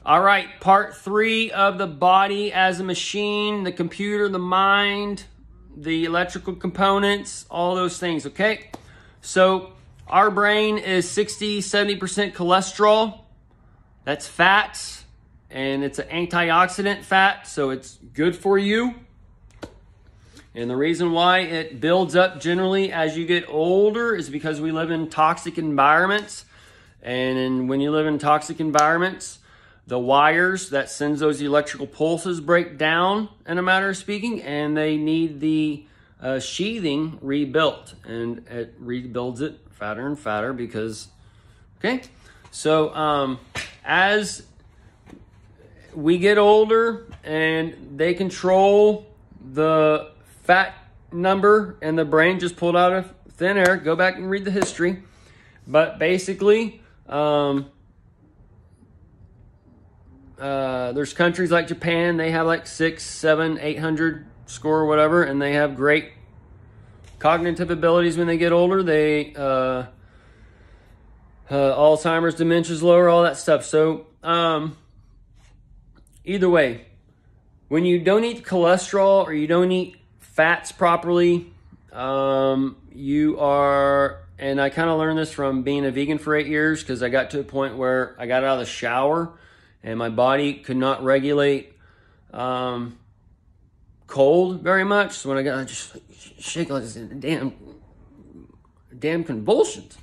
All right, part 3 of the body as a machine, the computer, the mind, the electrical components, all those things, okay? So our brain is 60-70% cholesterol. That's fats, and it's an antioxidant fat, so it's good for you. And the reason why it builds up generally as you get older is because we live in toxic environments. And when you live in toxic environments, the wires that sends those electrical pulses break down, in a matter of speaking, and they need the sheathing rebuilt. And it rebuilds it fatter and fatter because, okay? So as we get older and they control the fat number and the brain just pulled out of thin air, go back and read the history. But basically, there's countries like Japan, they have like 600, 700, 800 score or whatever, and they have great cognitive abilities when they get older. They Alzheimer's, dementia's lower, all that stuff. So either way, when you don't eat cholesterol or you don't eat fats properly, you are, and I kind of learned this from being a vegan for 8 years, because I got to a point where I got out of the shower and my body could not regulate cold very much. So when I got just shaking like this, damn convulsions.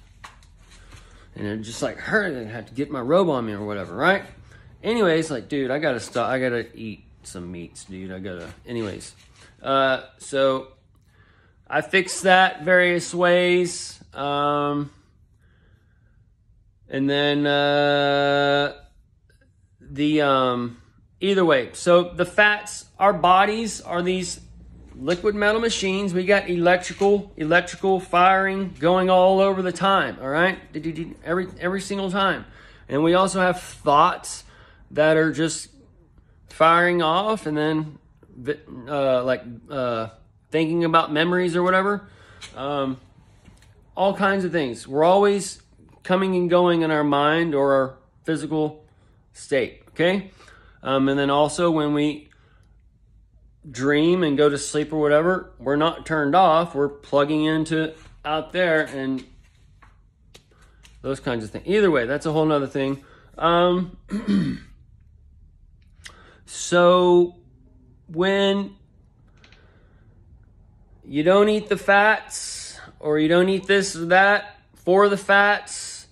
And it just like hurt. I had to get my robe on me or whatever, right? Anyways, like, dude, I gotta stop. I gotta eat some meats, dude. Anyways. So I fixed that various ways. And then either way, so the fats, our bodies are these liquid metal machines. We got electrical firing going all over the time, all right? Every single time. And we also have thoughts that are just firing off, and then thinking about memories or whatever. All kinds of things. We're always coming and going in our mind or our physical state, okay? And then also when we dream and go to sleep or whatever, we're not turned off. We're plugging into out there and those kinds of things. Either way, that's a whole nother thing. So when you don't eat the fats, or you don't eat this or that for the fats,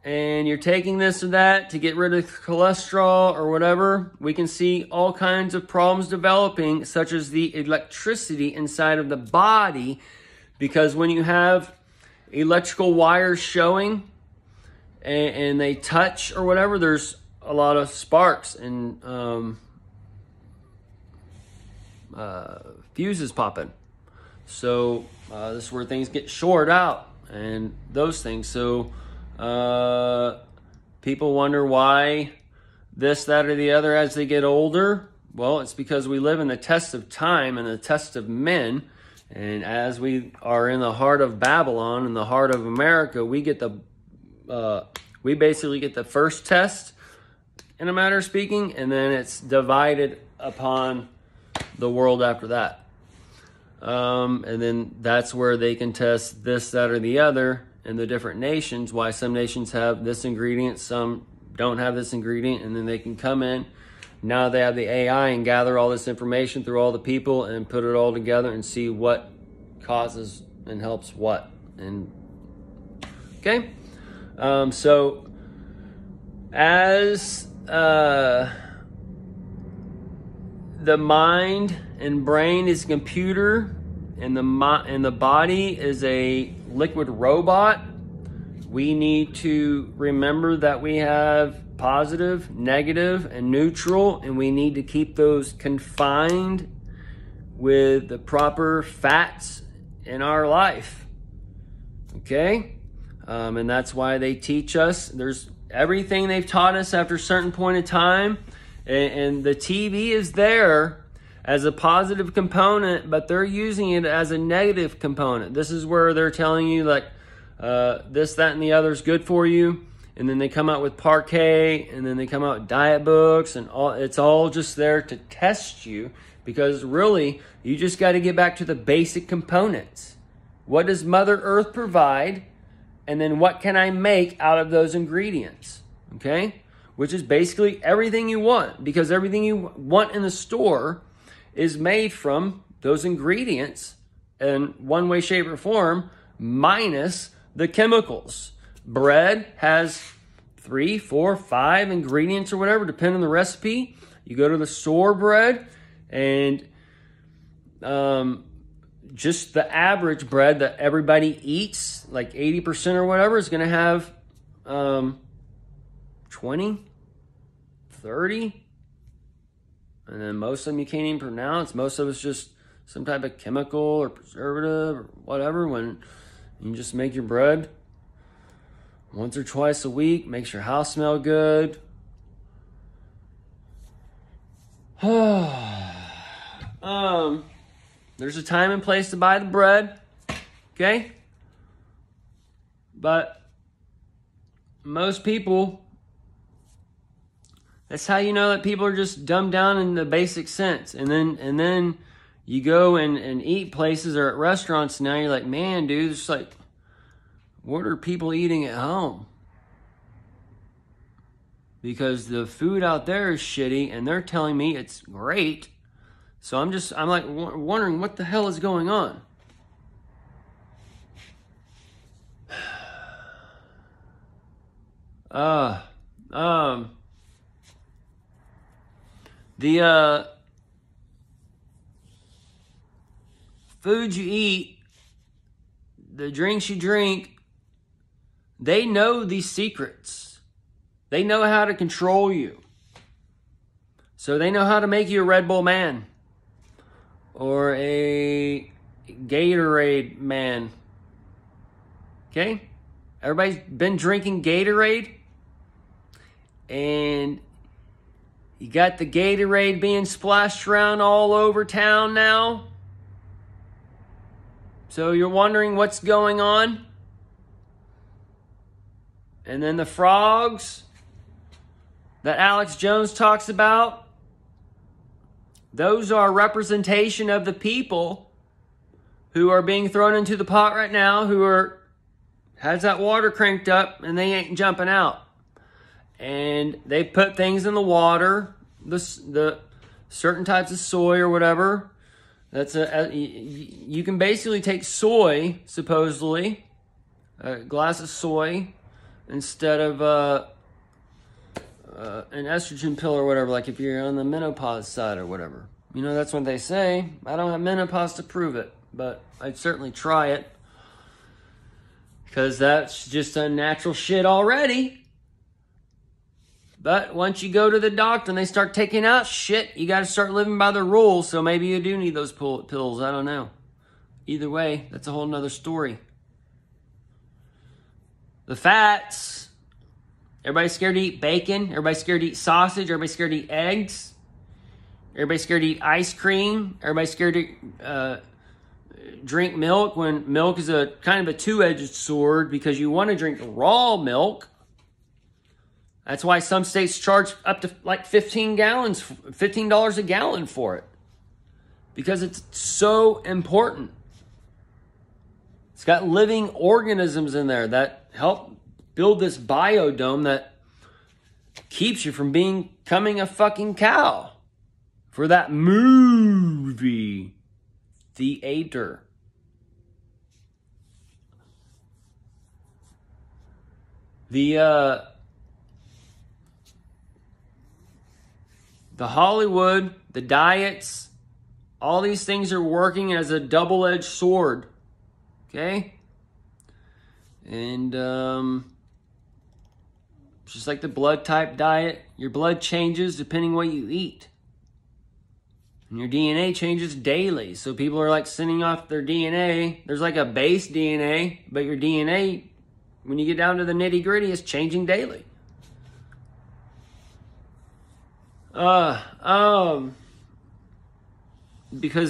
and you're taking this or that to get rid of cholesterol or whatever, we can see all kinds of problems developing, such as the electricity inside of the body, because when you have electrical wires showing and they touch or whatever, there's a lot of sparks and fuses popping. So this is where things get short out and those things. So people wonder why this, that, or the other as they get older. Well, it's because we live in the test of time and the test of men. And as we are in the heart of Babylon, in the heart of America, we basically get the first test, in a matter of speaking, and then it's divided upon the world after that. And then that's where they can test this, that, or the other in the different nations, why some nations have this ingredient, some don't have this ingredient, and then they can come in. Now they have the AI and gather all this information through all the people and put it all together and see what causes and helps what. And okay, so as the mind and brain is a computer, and the body is a liquid robot, we need to remember that we have positive, negative, and neutral, and we need to keep those confined with the proper fats in our life. Okay? And that's why they teach us. There's everything they've taught us after a certain point of time, and the TV is there as a positive component, but they're using it as a negative component. This is where they're telling you, like, this, that, and the other is good for you, and then they come out with parquet, and then they come out with diet books, and all. It's all just there to test you, because really, you just got to get back to the basic components. What does Mother Earth provide? And then what can I make out of those ingredients? Okay? Which is basically everything you want, because everything you want in the store is made from those ingredients in one way, shape, or form, minus the chemicals. Bread has 3, 4, 5 ingredients or whatever, depending on the recipe. You go to the store bread, and just the average bread that everybody eats, like 80% or whatever, is going to have 20, 30. And then most of them you can't even pronounce. Most of it's just some type of chemical or preservative or whatever. When you just make your bread once or twice a week, makes your house smell good. There's a time and place to buy the bread, okay? But most people, that's how you know that people are just dumbed down in the basic sense. And then you go and eat places or at restaurants now, you're like, man, dude, it's like, what are people eating at home? Because the food out there is shitty, and they're telling me it's great. So I'm like wondering what the hell is going on. The food you eat, the drinks you drink, they know these secrets. They know how to control you. So they know how to make you a Red Bull man. Or a Gatorade man. Okay? Everybody's been drinking Gatorade. And you got the Gatorade being splashed around all over town now. So you're wondering what's going on. And then the frogs that Alex Jones talks about, those are a representation of the people who are being thrown into the pot right now, has that water cranked up and they ain't jumping out. And they put things in the water, the certain types of soy or whatever. You can basically take soy, supposedly, a glass of soy, instead of an estrogen pill or whatever, like if you're on the menopause side or whatever. You know, that's what they say. I don't have menopause to prove it, but I'd certainly try it, because that's just unnatural shit already. But once you go to the doctor and they start taking out shit, you got to start living by the rules. So maybe you do need those pills. I don't know. Either way, that's a whole nother story. The fats. Everybody's scared to eat bacon. Everybody's scared to eat sausage. Everybody's scared to eat eggs. Everybody's scared to eat ice cream. Everybody's scared to drink milk, when milk is a kind of a two-edged sword, because you want to drink raw milk. That's why some states charge up to like $15 a gallon for it. Because it's so important. It's got living organisms in there that help build this biodome that keeps you from becoming a fucking cow. For that movie theater. The Hollywood, the diets, all these things are working as a double-edged sword. Okay? And just like the blood type diet, your blood changes depending what you eat. And your DNA changes daily. So people are like sending off their DNA. There's like a base DNA, but your DNA, when you get down to the nitty-gritty, is changing daily. Because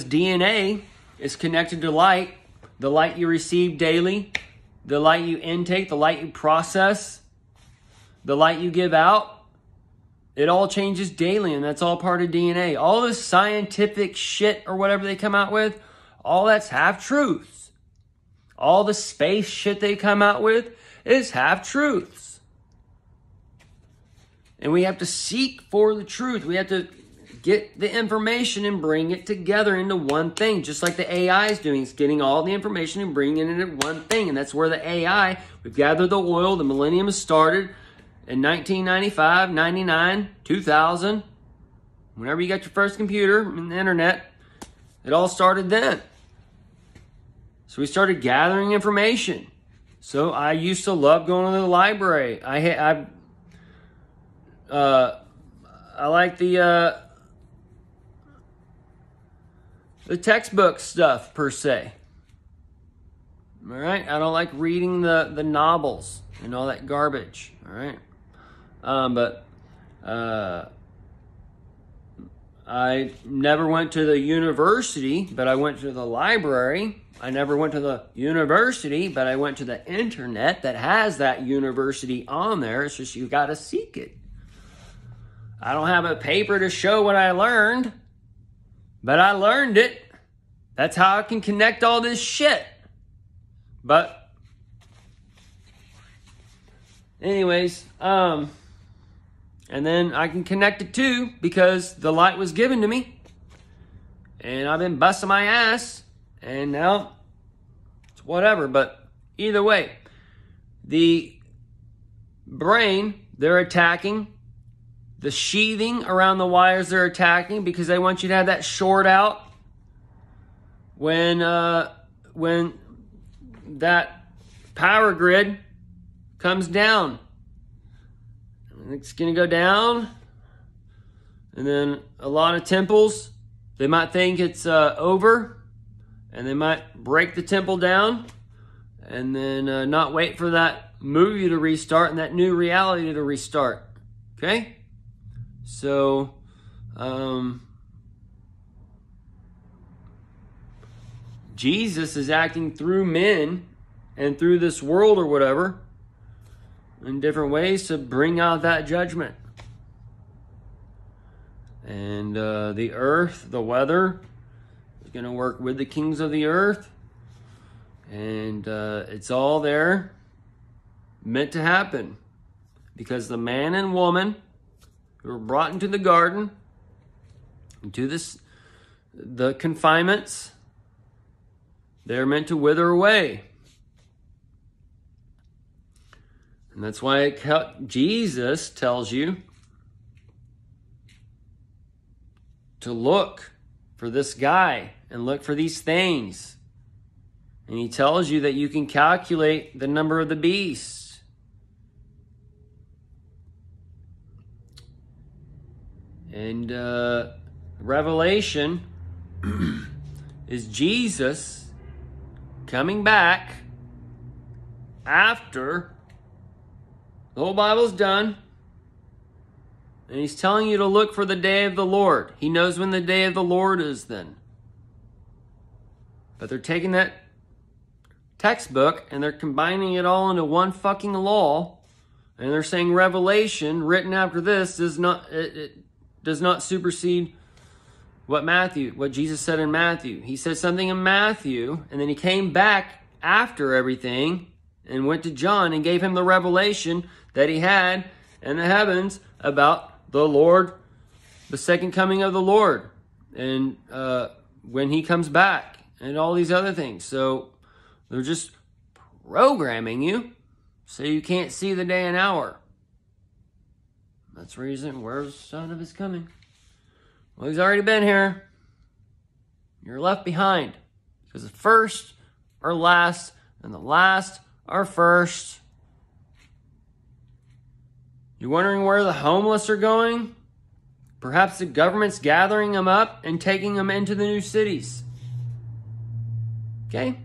DNA is connected to light. The light you receive daily, the light you intake, the light you process. the light you give out, it all changes daily, and that's all part of DNA. All this scientific shit or whatever they come out with, all that's half-truths. All the space shit they come out with is half-truths. And we have to seek for the truth. We have to get the information and bring it together into one thing, just like the AI is doing. It's getting all the information and bringing it into one thing. And that's where the AI, we've gathered the oil, the millennium has started in 1995, 99, 2000. Whenever you got your first computer and the internet, it all started then. So we started gathering information. So I used to love going to the library. I like the textbook stuff per se. All right, I don't like reading the novels and all that garbage. All right, but I never went to the university, but I went to the library. I never went to the university, but I went to the internet that has that university on there. It's just you got to seek it. I don't have a paper to show what I learned, but I learned it. That's how I can connect all this shit. But anyways, and then I can connect it too because the light was given to me. And I've been busting my ass. And now it's whatever. But either way, the brain, they're attacking. The sheathing around the wires they're attacking because they want you to have that short out when that power grid comes down. It's going to go down. And then a lot of temples, they might think it's over. And they might break the temple down. And then not wait for that movie to restart and that new reality to restart. Okay? So, Jesus is acting through men and through this world or whatever in different ways to bring out that judgment. And the earth, the weather, is going to work with the kings of the earth. And it's all there meant to happen. Because the man and woman who were brought into the garden, into the confinements, they're meant to wither away. And that's why Jesus tells you to look for this guy and look for these things. And he tells you that you can calculate the number of the beast. And Revelation is Jesus coming back after the whole Bible's done. And he's telling you to look for the day of the Lord. He knows when the day of the Lord is then. But they're taking that textbook and they're combining it all into one fucking law. And they're saying Revelation, written after this, does not supersede what Jesus said in Matthew. He said something in Matthew, and then he came back after everything and went to John and gave him the revelation that he had in the heavens about the Lord, the second coming of the Lord, and when he comes back, and all these other things. So they're just programming you so you can't see the day and hour. That's the reason, where's the son of his coming? Well, he's already been here. You're left behind. Because the first are last, and the last are first. You're wondering where the homeless are going? Perhaps the government's gathering them up and taking them into the new cities. Okay?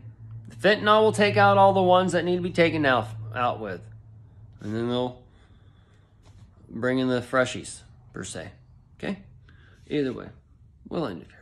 The fentanyl will take out all the ones that need to be taken out with. And then they'll bring in the freshies, per se. Okay? Either way, we'll end it here.